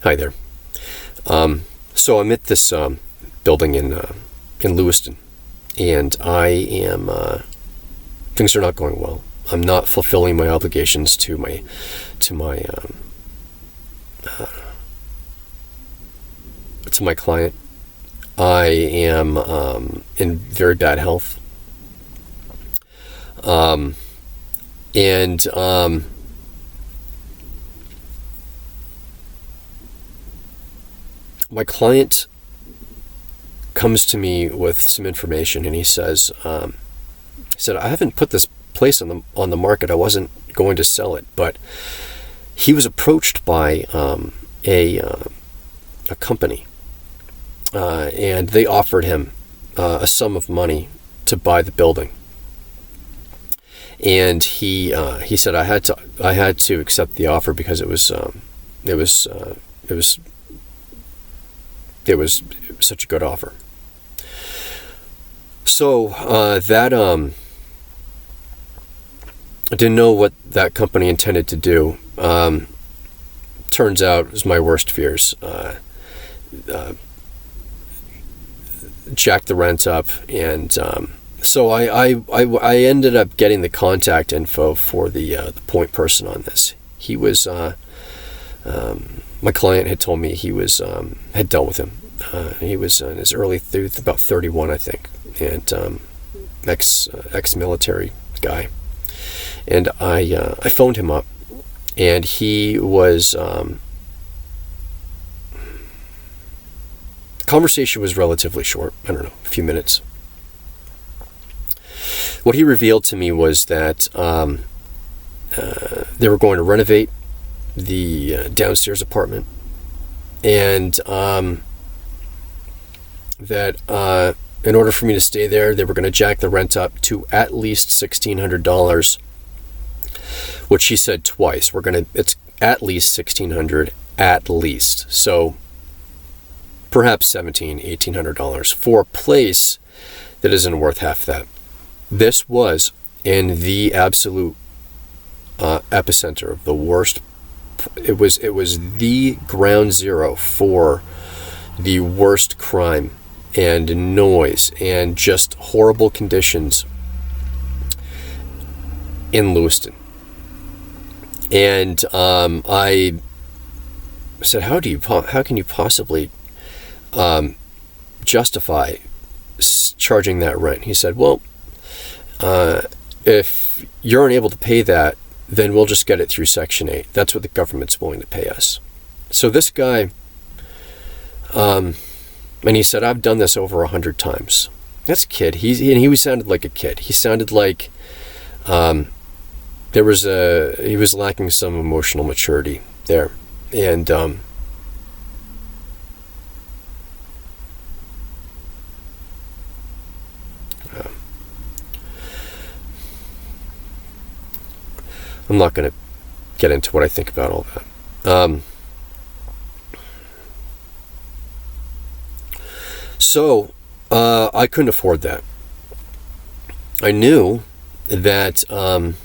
Hi there. So I'm at this building in Lewiston, and I am things are not going well. I'm not fulfilling my obligations to my client. I am in very bad health, and my client comes to me with some information, and he said, I haven't put this place on the market. I wasn't going to sell it, but he was approached by a company, and they offered him a sum of money to buy the building. And he said I had to accept the offer because it was such a good offer. So I didn't know what that company intended to do. Turns out it was my worst fears. Jacked the rent up, and so I ended up getting the contact info for the point person on this. He was my client had told me he was had dealt with him. He was in his early about 31, I think, and ex-military guy. And I phoned him up, and he was. Conversation was relatively short. I don't know, a few minutes. What he revealed to me was that they were going to renovate the downstairs apartment, and that in order for me to stay there, they were going to jack the rent up to at least $1,600, which he said twice. It's at least $1,600, at least. So perhaps $1,800 for a place that isn't worth half that. This was in the absolute epicenter of the worst. It was the ground zero for the worst crime and noise and just horrible conditions in Lewiston. And I said, how can you possibly justify charging that rent? He said, well, if you're unable to pay that, then we'll just get it through Section 8. That's what the government's willing to pay us. So this guy, and he said, I've done this over 100 times. That's a kid. He sounded like a kid. He sounded like he was lacking some emotional maturity there. And I'm not going to get into what I think about all that. So I couldn't afford that. I knew that I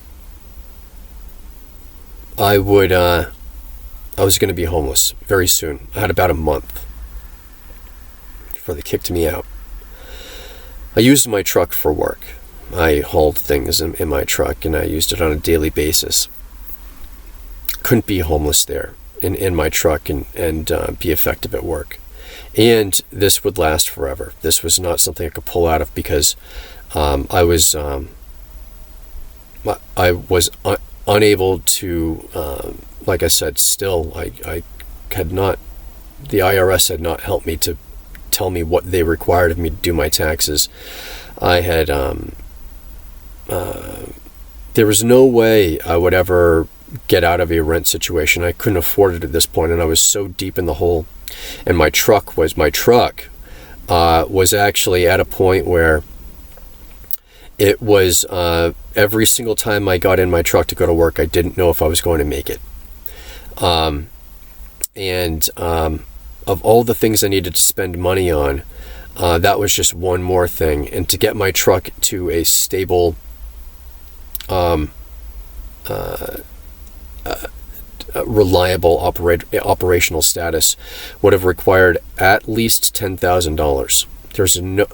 was going to be homeless very soon. I had about a month before they kicked me out. I used my truck for work. I hauled things in my truck, and I used it on a daily basis. Couldn't be homeless there in my truck and be effective at work. And this would last forever. This was not something I could pull out of because I was unable to, like I said, still, I had not, the IRS had not helped me to tell me what they required of me to do my taxes. I had, there was no way I would ever get out of a rent situation. I couldn't afford it at this point, and I was so deep in the hole. And my truck was actually at a point where it was every single time I got in my truck to go to work, I didn't know if I was going to make it. And of all the things I needed to spend money on, that was just one more thing. And to get my truck to a stable reliable operational status would have required at least $10,000. There's no.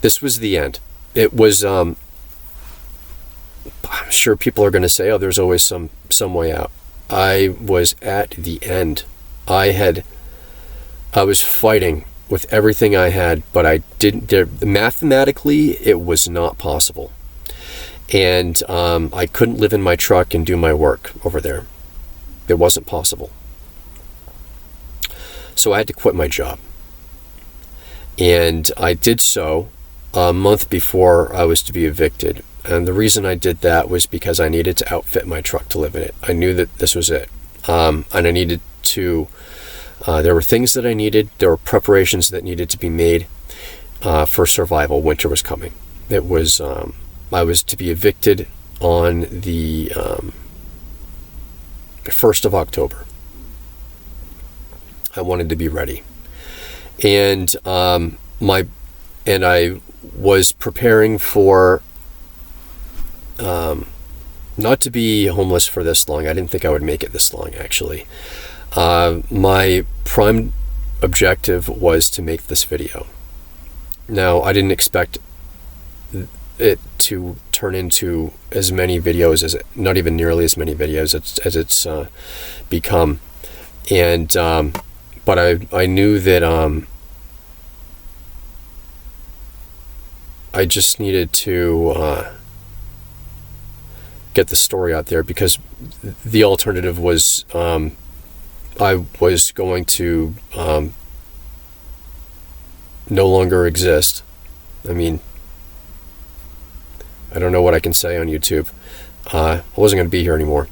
This was the end. It was. I'm sure people are going to say, "Oh, there's always some way out." I was at the end. I was fighting with everything I had, but I didn't. Mathematically, it was not possible. And I couldn't live in my truck and do my work over there. It wasn't possible. So I had to quit my job. And I did so a month before I was to be evicted. And the reason I did that was because I needed to outfit my truck to live in it. I knew that this was it. And I needed to, there were things that I needed. There were preparations that needed to be made for survival. Winter was coming. It was, I was to be evicted on the 1st of October. I wanted to be ready. And I was preparing for not to be homeless for this long. I didn't think I would make it this long, actually. My prime objective was to make this video. Now, I didn't expect it to turn into as many videos as not even nearly as many videos as it's become. And but I knew that I just needed to get the story out there, because the alternative was I was going to no longer exist. I mean, I don't know what I can say on YouTube. I wasn't going to be here anymore.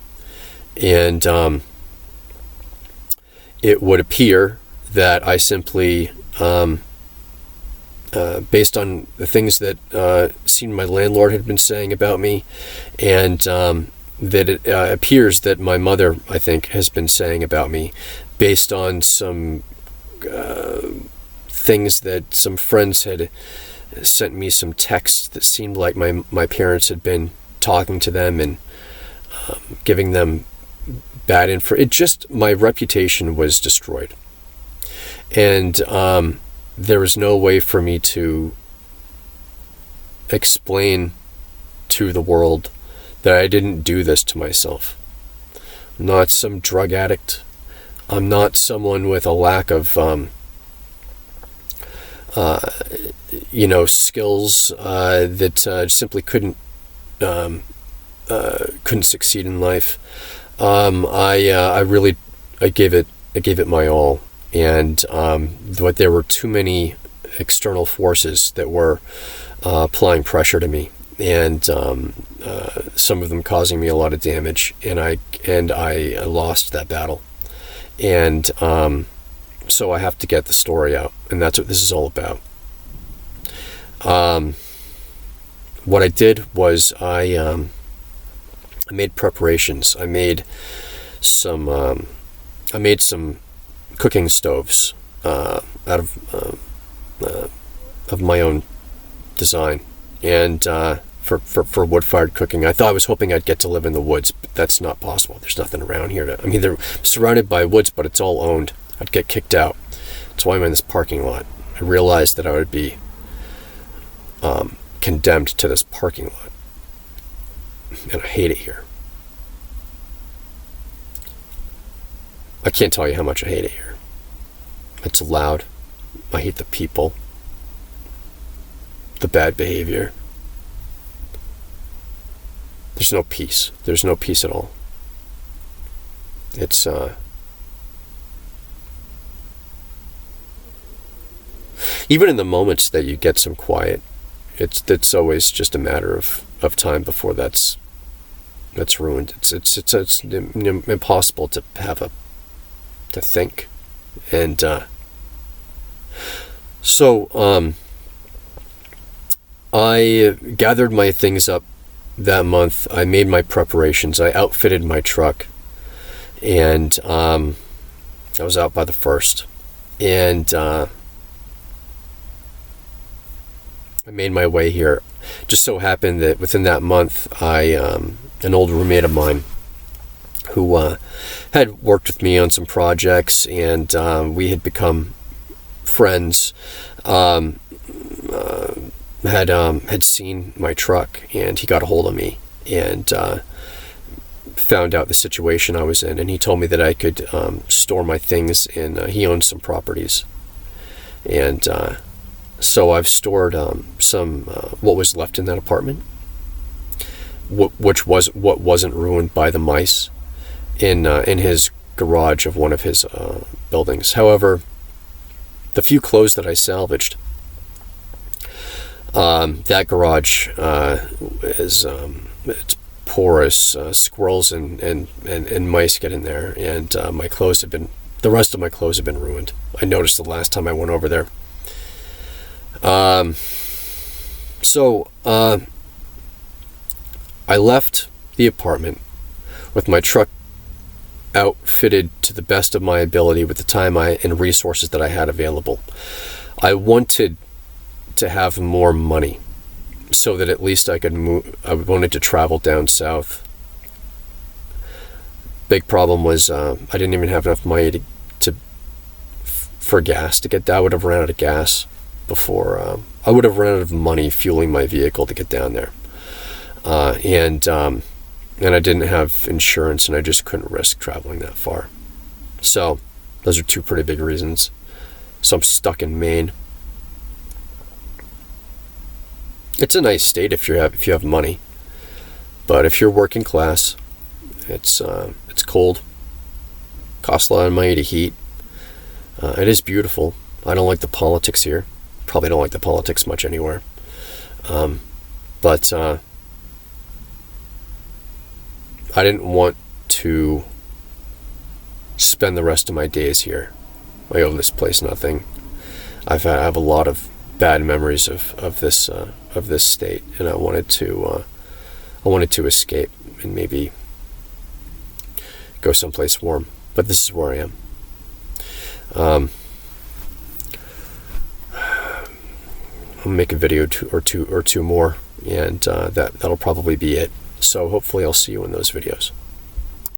And it would appear that I simply, based on the things that my landlord had been saying about me, and that it appears that my mother, I think, has been saying about me, based on some things that some friends had sent me, some texts that seemed like my parents had been talking to them and giving them bad info. My reputation was destroyed. And there was no way for me to explain to the world that I didn't do this to myself. I'm not some drug addict. I'm not someone with a lack of skills that simply couldn't succeed in life. I gave it my all, and but there were too many external forces that were applying pressure to me, and some of them causing me a lot of damage, and I lost that battle, and so I have to get the story out, and that's what this is all about. What I did was I made preparations. I made some cooking stoves out of my own design, and for wood-fired cooking. I was hoping I'd get to live in the woods, but that's not possible. There's nothing around here they're surrounded by woods, but it's all owned. I'd get kicked out. That's why I'm in this parking lot. I realized that I would be condemned to this parking lot, and I hate it here. I can't tell you how much I hate it here. It's loud. I hate the people, the bad behavior. There's no peace. There's no peace at all. It's even in the moments that you get some quiet, it's always just a matter of time before that's ruined. It's impossible to think, and so I gathered my things up that month. I made my preparations. I outfitted my truck, and I was out by the 1st, and I made my way here. Just so happened that within that month, an old roommate of mine who had worked with me on some projects, and we had become friends. Had seen my truck, and he got a hold of me and found out the situation I was in, and he told me that I could store my things in. He owns some properties, and so I've stored some what was left in that apartment, which was what wasn't ruined by the mice, in his garage of one of his buildings. However, the few clothes that I salvaged, that garage is it's porous. Squirrels and mice get in there, and the rest of my clothes have been ruined. I noticed the last time I went over there. So I left the apartment with my truck outfitted to the best of my ability with the time and resources that I had available. I wanted to have more money so that at least I could move. I wanted to travel down south. Big problem was I didn't even have enough money for gas to get down. I would have run out of gas before. I would have run out of money fueling my vehicle to get down there, and I didn't have insurance, and I just couldn't risk traveling that far. So those are two pretty big reasons. So I'm stuck in Maine. It's a nice state if you have money, but if you're working class, it's cold. Costs a lot of money to heat. It is beautiful. I don't like the politics here. Probably don't like the politics much anywhere. But I didn't want to spend the rest of my days here. I owe this place nothing. I have a lot of bad memories of this state, and I wanted to escape and maybe go someplace warm. But this is where I am. I'll make a video or two more, and that'll probably be it. So hopefully I'll see you in those videos.